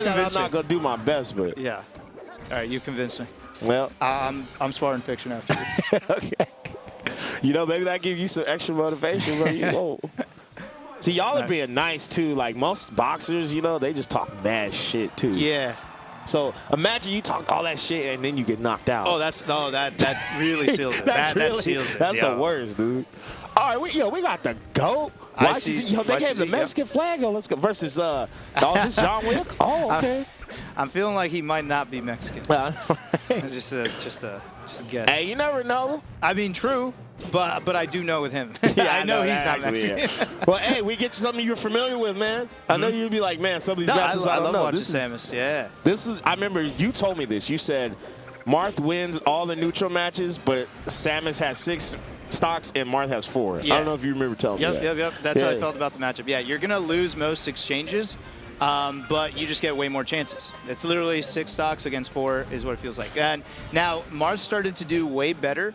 I'm not gonna do my best, but yeah. All right, you convinced me. Well, I'm sparring fiction after this. okay. You know, maybe that gives you some extra motivation, bro. You won't. See, y'all are being nice too. Like most boxers, you know, they just talk mad shit too. Yeah. So imagine you talk all that shit and then you get knocked out. Oh, that really seals it. that seals it. That's the worst, dude. All right, we got the GOAT. They gave the Mexican flag. Oh, let's go versus is this JWick? Oh, okay. I'm feeling like he might not be Mexican. just a guess. Hey, you never know. I mean, true, but I do know with him. Yeah, I know he's not actually, Mexican. Yeah. Well, hey, we get something you're familiar with, man. I know you'd be like, man, some of these matches I don't know. Watching Samus. Yeah. This is. I remember you told me this. You said Marth wins all the neutral matches, but Samus has 6 stocks and Marth has 4. Yeah. I don't know if you remember telling me that. Yep. That's how I felt about the matchup. Yeah, you're gonna lose most exchanges. But you just get way more chances. It's literally 6 stocks against 4 is what it feels like. And now Marth started to do way better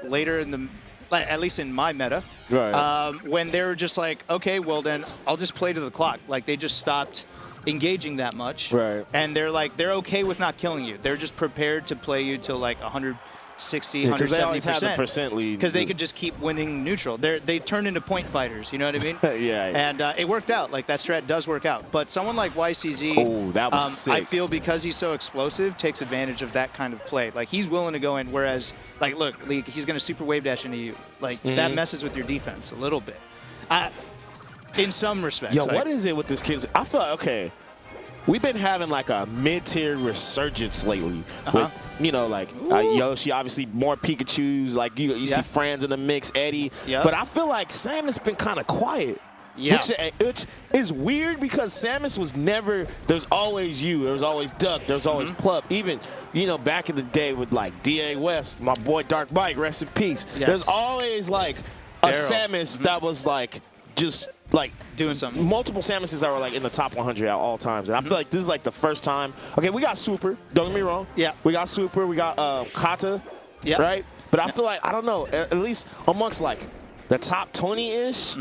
later in the, at least in my meta, right. When they were just like, okay, well then I'll just play to the clock. Like they just stopped engaging that much. Right. And they're okay with not killing you. They're just prepared to play you till like 160, 170%. Because they always have the percent lead. Because they could just keep winning neutral. They turn into point fighters, you know what I mean? Yeah. And it worked out. Like, that strat does work out. But someone like YCZ, oh, that was sick. I feel because he's so explosive, takes advantage of that kind of play. Like, he's willing to go in, whereas, like, look, he's going to super wave dash into you. Like, that messes with your defense a little bit. In some respects. Yo, what is it with this kid? I feel like, okay, we've been having like a mid-tier resurgence lately. With, you know, like Yoshi, obviously more Pikachus. Like you see Franz in the mix, Eddie. But I feel like Samus been kind of quiet. Yeah. Which is weird because Samus was never, there's always you, there was always Duck, there was always Plup. Even, you know, back in the day with like DA West, my boy Dark Mike, rest in peace. Yes. There's always like a Samus that was like just like doing something. Multiple Samuses that were like in the top 100 at all times. And I feel like this is like the first time. Okay, we got Swooper, don't get me wrong. Yeah. We got Swooper, we got Kata, right? But I feel like, I don't know, at least amongst like the top 20-ish,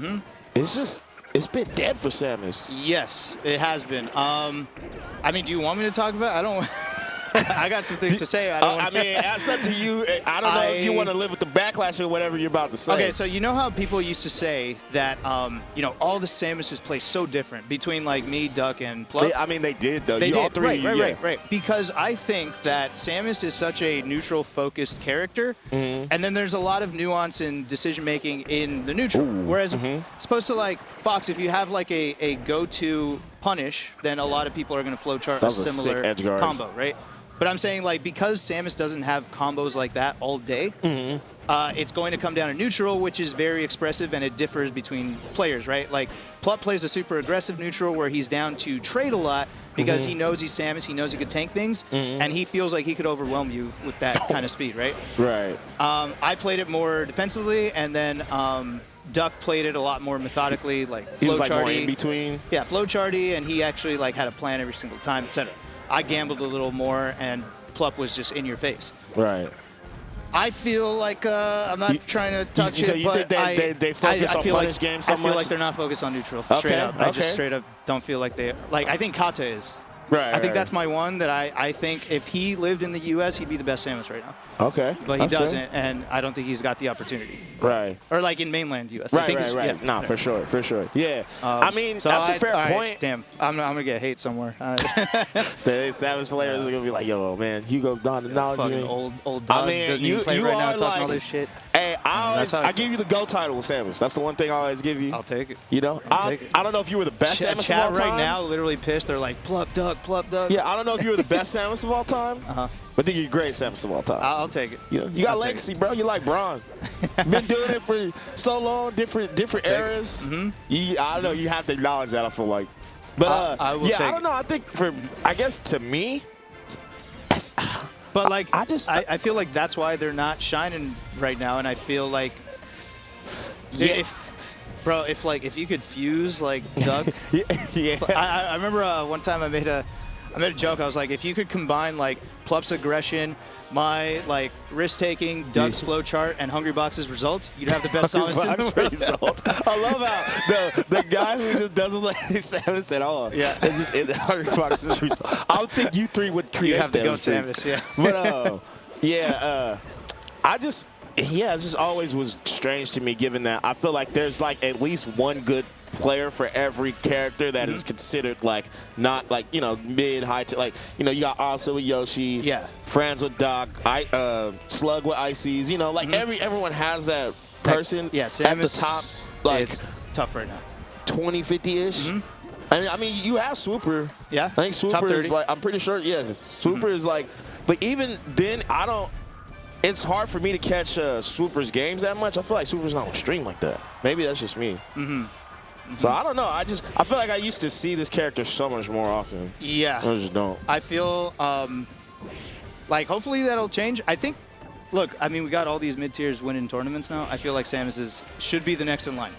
it's been dead for Samus. Yes, it has been. I mean, do you want me to talk about it? I don't. I got some things to say. I mean, that's up to you. I don't know if you want to live with the backlash or whatever you're about to say. Okay, so you know how people used to say that, you know, all the Samuses play so different between like me, Duck, and Plup? I mean, they did, though. They did. All three, right. Because I think that Samus is such a neutral-focused character, and then there's a lot of nuance in decision-making in the neutral. Whereas, supposed to like Fox, if you have like a go-to punish, then a lot of people are going to flowchart a similar combo, right? But I'm saying, like, because Samus doesn't have combos like that all day, it's going to come down to neutral, which is very expressive, and it differs between players, right? Like, Plup plays a super aggressive neutral where he's down to trade a lot because he knows he's Samus, he knows he could tank things, and he feels like he could overwhelm you with that kind of speed, right? Right. I played it more defensively, and then Duck played it a lot more methodically, like he was like flowcharty. More in between. Yeah, flowcharty, and he actually like had a plan every single time, etc. I gambled a little more, and Plup was just in your face. Right. I feel like I'm not trying to talk shit, so you but think they focus on punish games so much? I feel like they're not focused on neutral. Straight up. I just straight up don't feel like they like. I think Kata is. Right. I think that's my one that I think if he lived in the U.S., he'd be the best Samus right now. Okay. But he doesn't, and I don't think he's got the opportunity. Right. Or like in mainland U.S. Right, I think right. Yeah, nah, for sure. Yeah. I mean, so that's a fair point. Right, damn, I'm gonna get hate somewhere. Savage players are gonna be like, yo, man, Hugo's down to knowledge. Fucking old dog. I mean, you play right now talking like, all this shit. Hey, I give you the GO title with Samus. That's the one thing I always give you. I'll take it. You know, I don't know if you were the best Samus of all time. Chat right now, literally pissed. They're like, Plup Duck. Yeah, I don't know if you were the best Samus of all time. But I think you're great Samus of all time. I'll take it. You know, you got legacy, bro. You like Braun. Been doing it for so long, different eras. I don't know. You have to acknowledge that. I feel like, but I don't know. I think I guess to me. But like, I feel like that's why they're not shining right now, and I feel like, if you could fuse like Duck, yeah. I remember one time I made a I made a joke. I was like, if you could combine like Plup's aggression, my like risk-taking, Doug's flowchart, and Hungry Box's results, you'd have the best Samus in the world. Results. I love how the guy who just doesn't like Samus at all. Yeah. It's just in the Hungry Box's results. I would think you three would create You have to go those Samus, things. yeah. But it just always was strange to me, given that I feel like there's like at least one good player for every character that is considered like not like, you know, mid, high, like, you know, you got Asa with Yoshi, Franz with Doc, Slug with Ices, you know, like everyone has that person Samus, at the top, like it's tough right now. 20, 50-ish. I mean, you have Swooper. Yeah. I think Swooper is like, I'm pretty sure, Swooper is like, but even then, it's hard for me to catch Swooper's games that much. I feel like Swooper's not on stream like that. Maybe that's just me. So I don't know. I feel like I used to see this character so much more often. Yeah. I just don't. I feel like hopefully that'll change. I think, look, I mean, we got all these mid-tiers winning tournaments now. I feel like Samus should be the next in line.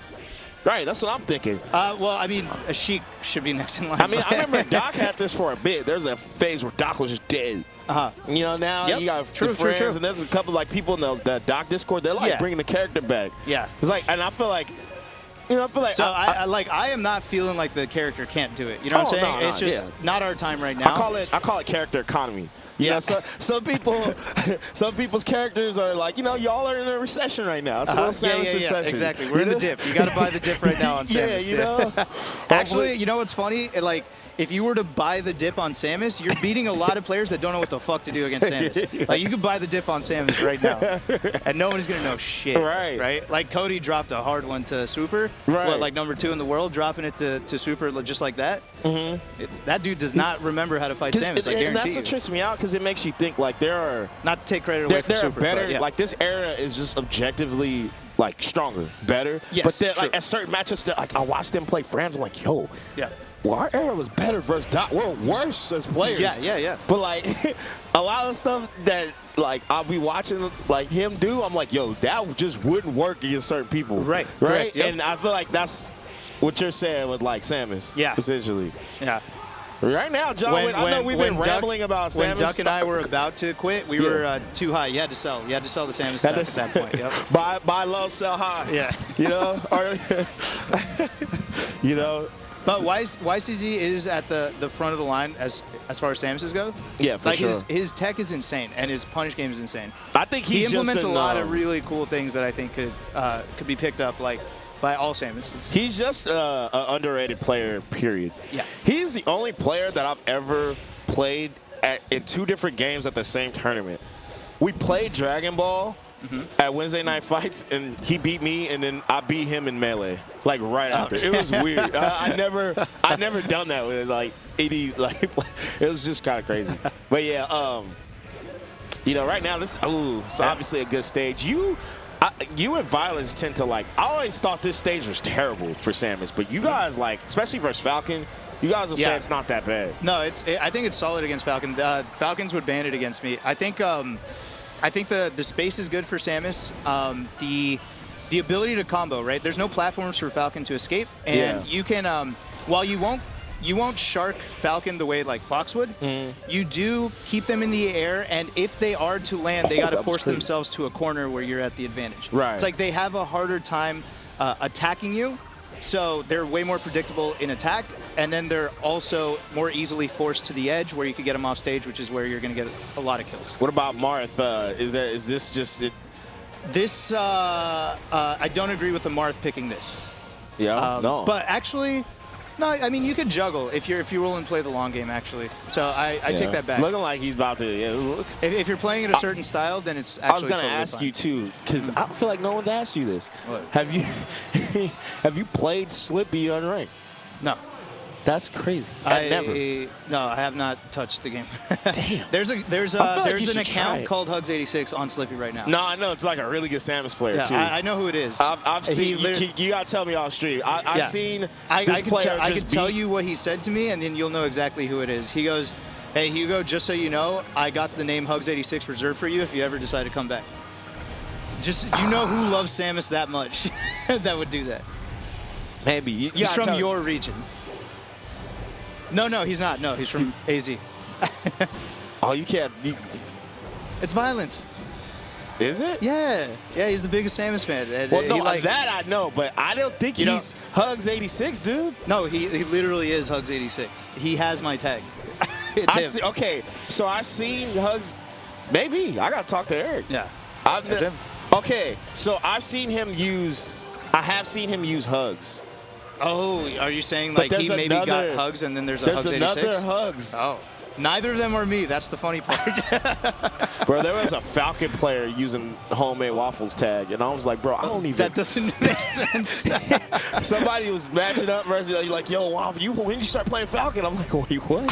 Right, that's what I'm thinking. Well, I mean, Sheik should be next in line. I mean, I remember Doc had this for a bit. There's a phase where Doc was just dead. You know, now you got the friends, and there's a couple like people in the Doc Discord. They're like bringing the character back. Yeah, it's like, and I feel like, you know, So I am not feeling like the character can't do it. You know what I'm saying? It's just not our time right now. I call it character economy. You know, so some people's characters are like, you know, y'all are in a recession right now. It's a little Samus recession. Exactly. We're in the dip. You got to buy the dip right now on Samus. You know. Actually, you know what's funny? Like, if you were to buy the dip on Samus, you're beating a lot of players that don't know what the fuck to do against Samus. Like, you could buy the dip on Samus right now, and no one's going to know shit. Right? Like, Cody dropped a hard one to Swooper. What, like #2 in the world, dropping it to Swooper just like that? That dude does not remember how to fight Samus, I guarantee you. And that's what trips me out, because it makes you think, like, there are... Not to take credit away from Swooper. Better, like, this era is just objectively... like stronger, better. Yes, but then, like at certain matchups, like I watched them play Franz. I'm like, yo, well, our era was better versus Doc. We're worse as players. Yeah. But like a lot of stuff that like I'll be watching like him do, I'm like, yo, that just wouldn't work against certain people. Right. Correct, yep. And I feel like that's what you're saying with like Samus. Essentially. Yeah. Right now, John, I know we've been rambling about Samus. When Duck and I were about to quit, we were too high. You had to sell. You had to sell the Samus stuff at that point. Yep. Buy low, sell high. Yeah. You know? You know? But YCZ is at the front of the line as far as Samus's go. Yeah, for sure. His tech is insane, and his punish game is insane. I think he implements a lot of really cool things that I think could be picked up, like, by all Samuses. He's just an underrated player, period. Yeah. He's the only player that I've ever played in 2 different games at the same tournament. We played Dragon Ball at Wednesday Night Fights, and he beat me, and then I beat him in Melee, like right after. It was weird. I never done that with like 80. Like it was just kind of crazy. But yeah, you know, right now it's obviously a good stage. You and Violence tend to like. I always thought this stage was terrible for Samus, but you guys like, especially versus Falcon, you guys will say it's not that bad. No, I think it's solid against Falcon. Falcons would ban it against me. I think the space is good for Samus. The ability to combo, right? There's no platforms for Falcon to escape, and you can while you won't shark Falcon the way like Fox would. You do keep them in the air, and if they are to land, they got to force themselves to a corner where you're at the advantage. Right. It's like they have a harder time attacking you, so they're way more predictable in attack, and then they're also more easily forced to the edge where you could get them off stage, which is where you're going to get a lot of kills. What about Marth? Is this just it? This I don't agree with the Marth picking this. Yeah. No. But actually. No, I mean, you could juggle if you're willing to play the long game, actually. So I take that back. It's looking like he's about to. If you're playing it a certain style, then it's actually. I was going to ask you too, because I feel like no one's asked you this. What? Have you played Slippy unranked? No. That's crazy. Never. No, I have not touched the game. Damn. There's an account called Hugs86 on Slippy right now. No, I know it's like a really good Samus player too. I know who it is. I've seen. You gotta tell me off stream. I've seen this player. I could tell you what he said to me, and then you'll know exactly who it is. He goes, "Hey Hugo, just so you know, I got the name Hugs86 reserved for you if you ever decide to come back." Just you know who loves Samus that much that would do that. Maybe he's from your region. No, he's not. No, he's from AZ. Oh, you can't. It's violence. Is it? Yeah, he's the biggest Samus fan. And Well, no, that I know, but I don't think he's Hugs 86, dude. No, he literally is Hugs 86. He has my tag. It's him. Okay, so I seen Hugs. Maybe I gotta talk to Eric. Yeah, that's him. Okay, so I've seen him use. I have seen him use Hugs. Oh, are you saying like he maybe got Hugs and then there's a Hugs 86? There's another Hugs. Oh. Neither of them are me. That's the funny part. Bro, there was a Falcon player using homemade waffles tag, and I was like, bro, I don't even. That doesn't make sense. Somebody was matching up versus you're like, yo, Waffle, when you start playing Falcon? I'm like, wait, what?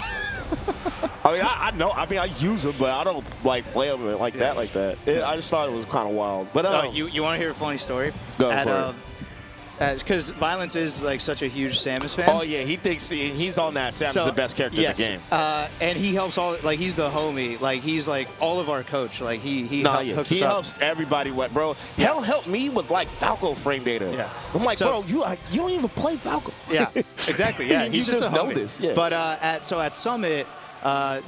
I mean, I know. I mean, I use them, but I don't like play them like that. I just thought it was kind of wild. But you want to hear a funny story? Go for it. Because Violence is like such a huge Samus fan. Oh yeah, he thinks he's on that. Samus is the best character in the game. And he helps all. Like he's the homie. Like he's like all of our coach. Like he hooks us up. Helps everybody. Bro? Hell, help me with like Falco frame data. Yeah. I'm like, bro, you don't even play Falco. Yeah, exactly. Yeah, he's just a know homie. this. Yeah. But at Summit,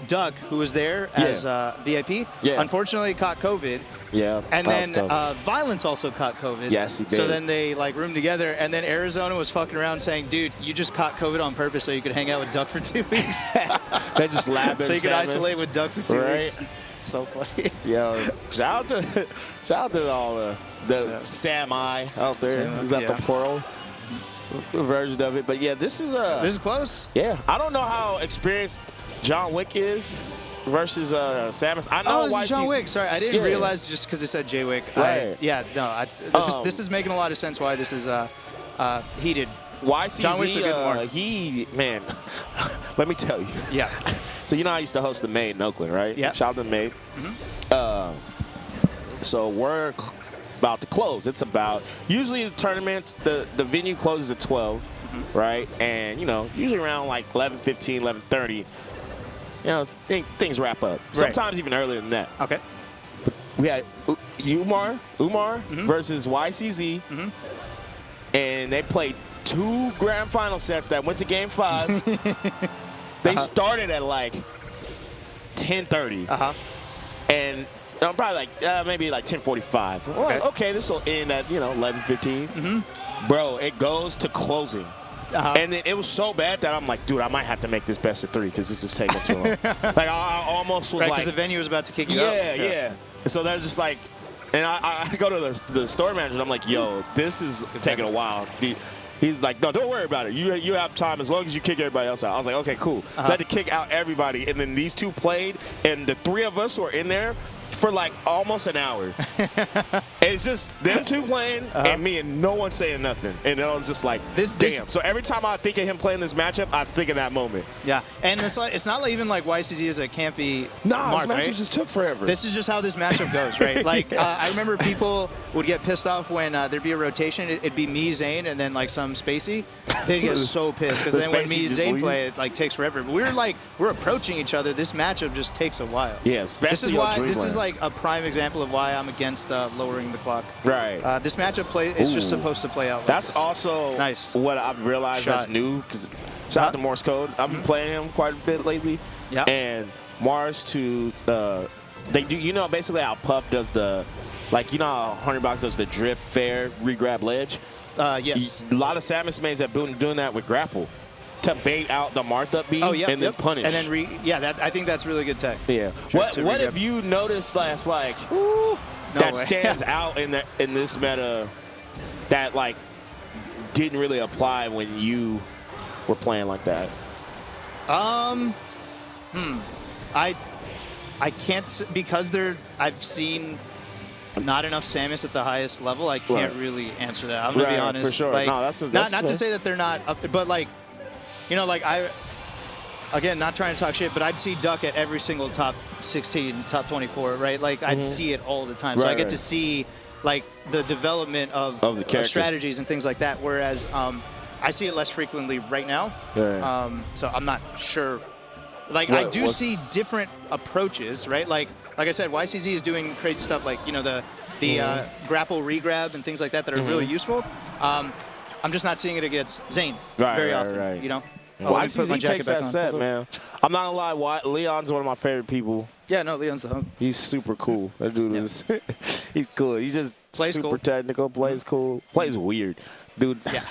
Doug, who was there as VIP, unfortunately caught COVID. Yeah. And then Violence also caught COVID. Yes, he did. So then they like roomed together, and then Arizona was fucking around saying, "Dude, you just caught COVID on purpose so you could hang out with Duck for 2 weeks." They just labbing. So you could isolate with Duck for 2 weeks. So funny. Yo, shout out to all the Sami out there. Is that the plural version of it? But yeah, this is close. Yeah, I don't know how experienced JWick is versus Samus. I know this is JWick. Sorry, I didn't realize just because it said JWick. Right. This is making a lot of sense why this is heated. YCZ, JWick's a good Marth. Man, let me tell you. Yeah. So you know I used to host the Maid in Oakland, right? Yeah. Shout out to the Maid. So we're about to close. It's about, usually the tournaments, the venue closes at 12, right? And, usually around like 11:15, 11:30, things wrap up. Sometimes even earlier than that. Okay. But we had Umar versus YCZ, and they played 2 grand final sets that went to game 5. They started at like 10:30, and probably like maybe like 10:45. Well, okay, this will end at 11:15. Bro, it goes to closing. And then it was so bad that I'm like, dude, I might have to make this best of 3 because this is taking too long. Like I almost was like, because the venue was about to kick you out. Yeah. And so they're just like, and I go to the store manager and I'm like, yo, this is taking a while. He's like, no, don't worry about it. You have time as long as you kick everybody else out. I was like, okay, cool. So I had to kick out everybody, and then these 2 played, and the 3 of us were in there for like almost an hour. And it's just them 2 playing and me and no one saying nothing. And I was just like, damn. So every time I think of him playing this matchup, I think of that moment. Yeah, and it's not like even like YCZ is a campy Marth, this matchup just took forever. This is just how this matchup goes, right? Like I remember people would get pissed off when there'd be a rotation. It'd be me, Zane, and then like some Spacey. They'd get so pissed because then when me and Zane play, it like takes forever. But we're approaching each other. This matchup just takes a while. Yeah, especially this is like a prime example of why I'm against lowering the clock. Right. This matchup is just supposed to play out like That's this. also what I've realized that's new. Because shout out to Morse Code. I've been playing him quite a bit lately. Yeah. And Mars they do, basically how Puff does the, like, how Honeybox does the drift, fair, regrab ledge? Yes. A lot of Samus mains have been doing that with grapple to bait out the Marth up B and then punish. And then I think that's really good tech. Yeah. What have you noticed that stands out in this meta that like didn't really apply when you were playing like that? I can't, because I've seen not enough Samus at the highest level. I can't really answer that. I'm gonna be honest. For sure. Like, No, that's not to say that they're not up there, but like, again, not trying to talk shit, but I'd see Duck at every single top 16, top 24, right? Like I'd see it all the time. So I get to see like the development of the strategies and things like that. Whereas I see it less frequently right now. So I'm not sure. Like I do see different approaches, right? Like I said, YCZ is doing crazy stuff like, the grapple regrab and things like that are really useful. I'm just not seeing it against Zane very often, Oh, let me put my YCZ jacket takes back that on. set, Hold on. man. I'm not gonna lie, Leon's one of my favorite people. Yeah, no, Leon's the home. He's super cool. That dude is, he's cool. He's just Plays super cool. technical, plays cool, plays weird. Dude, Yeah.